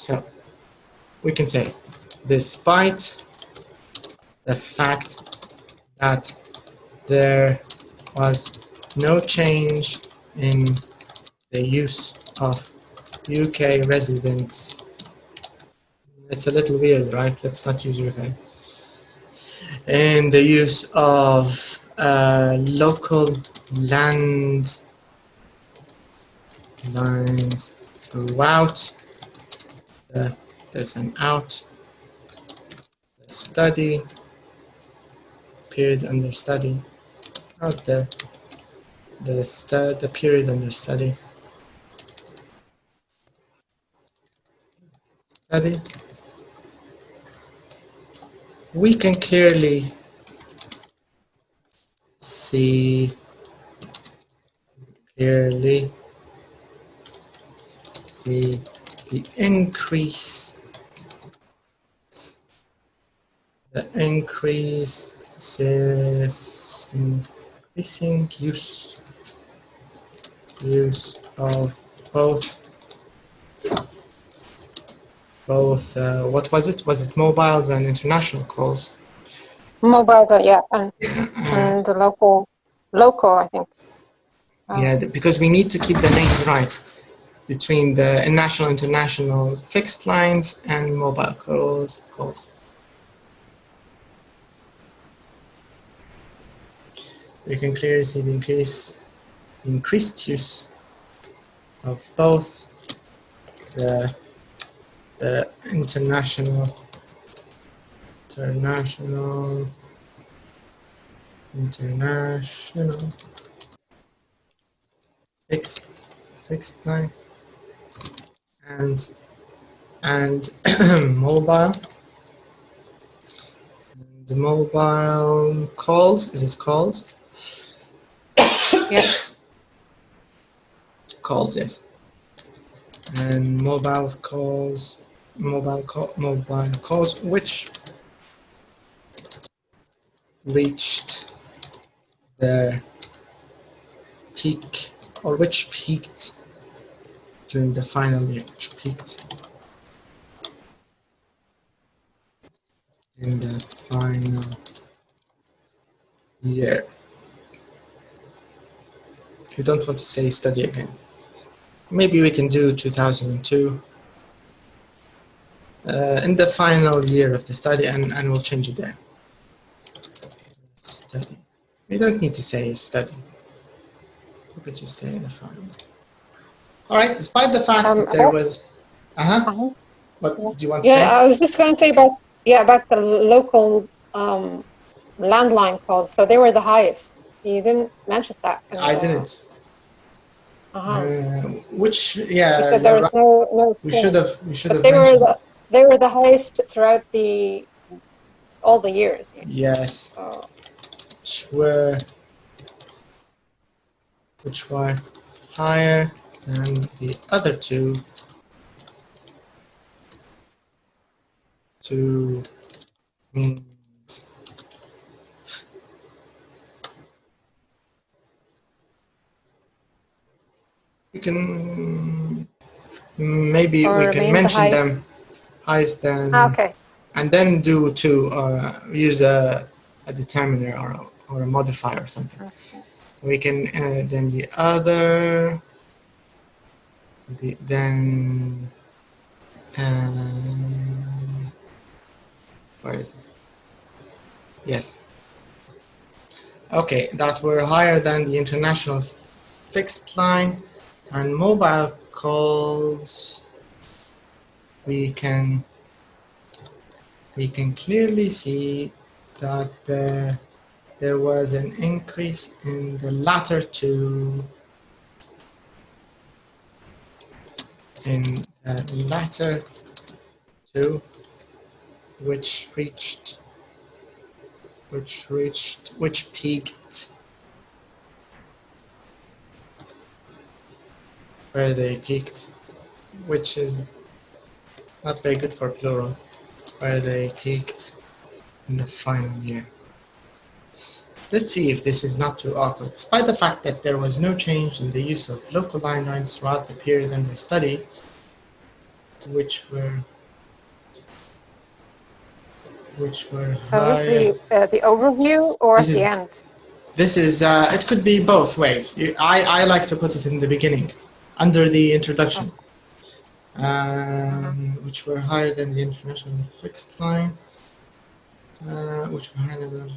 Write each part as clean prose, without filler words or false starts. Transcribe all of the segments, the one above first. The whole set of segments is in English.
So we can say, despite the fact that there was no change in the use of UK residents. It's a little weird, right? Let's not use UK. In the use of local land lines throughout. There's an out. The study period under study. Not the period under study. Study. We can clearly see the increase increasing use of both what was it? Was it mobiles and international calls? Mobiles, yeah, and the local, I think. Yeah, because we need to keep the names right between the national, international fixed lines and mobile calls. We can clearly see the increased use of both the international fixed line and mobile. And the mobile calls, is it calls? Yes. Calls, yes. And mobile calls which reached their peak, or which peaked during the final year, which peaked in the final year. You don't want to say study again. Maybe we can do 2002 in the final year of the study, and we'll change it there. Study. We don't need to say study. We could just say the final. All right. Despite the fact that there was, what did you want to say? Yeah, I was just going to say about the local landline calls. So they were the highest. You didn't mention that. I didn't. Which, you said there was no. We should have They were the highest throughout all the years. Yes. Which were higher than the other two means. We can maybe we can mention them highest than, and then do use a determiner or a modifier or something. Okay. We can then the other where is it? Yes. Okay, that were higher than the international fixed line and mobile calls. We can clearly see that there was an increase in the latter two. Which peaked where they peaked, which is not very good for plural, where they peaked in the final year. Let's see if this is not too awkward. Despite the fact that there was no change in the use of local line lines throughout the period under study, which were So this higher. is the overview or This at the is end? this is it could be both ways. I like to put it in the beginning, under the introduction, which were higher than the international fixed line, which were higher than the.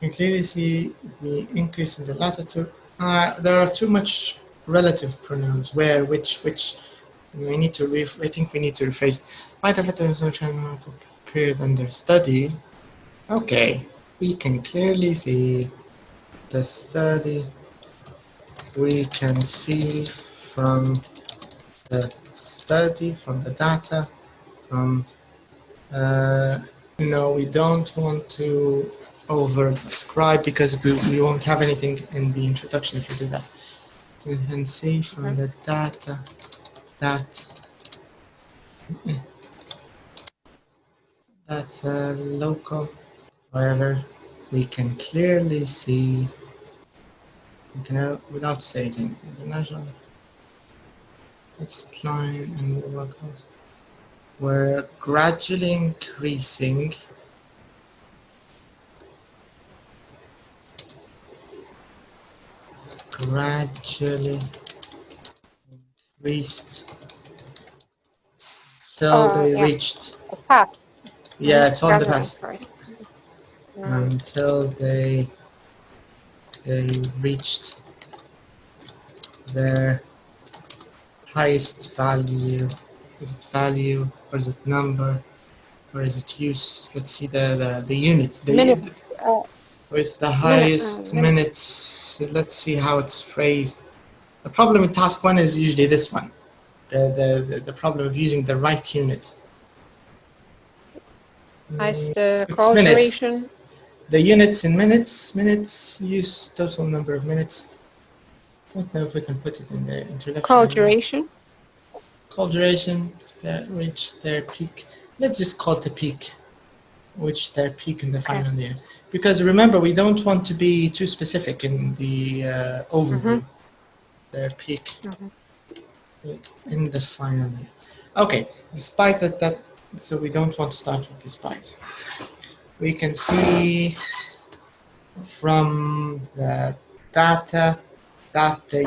You can clearly see the increase in the latitude. There are too much relative pronouns. Where, which. We need to I think we need to rephrase. By the period under study. Okay, we can clearly see the study. We can see from the study, from the data, from we don't want to over describe because we won't have anything in the introduction if we do that. We can see from the data that local. However, we can clearly see, without saying international fixed line and workloads, we're gradually increasing. Gradually increased till they reached. The path. Yeah, it's on the path. Until they reached their highest value. Is it value or is it number or is it use? Let's see the unit. minute. With the highest minutes. Let's see how it's phrased. The problem with task 1 is usually this one. The problem of using the right unit. Highest it's call minutes. duration. The units in minutes. Minutes use total number of minutes. I don't know if we can put it in the introduction. Call duration. Call duration. Reach their peak. Let's just call it the peak. Which their peak in the final year. Because remember, we don't want to be too specific in the overview. Their peak in the final year. Okay, despite that, so we don't want to start with despite. We can see from the data that the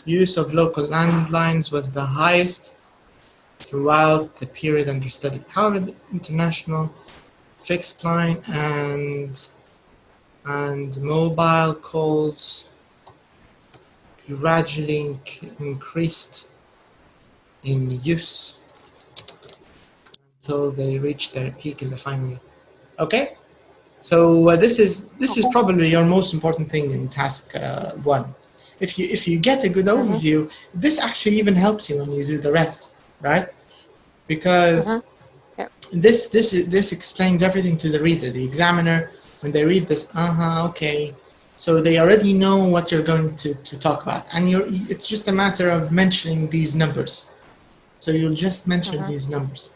use of local landlines was the highest throughout the period under study. However, the international fixed line and mobile calls gradually increased in use until they reached their peak in the final year. Okay, so this is probably your most important thing in task 1. If you get a good overview, this actually even helps you when you do the rest, right? Because this explains everything to the reader, the examiner. When they read this, okay, so they already know what you're going to talk about, and it's just a matter of mentioning these numbers. So you'll just mention these numbers.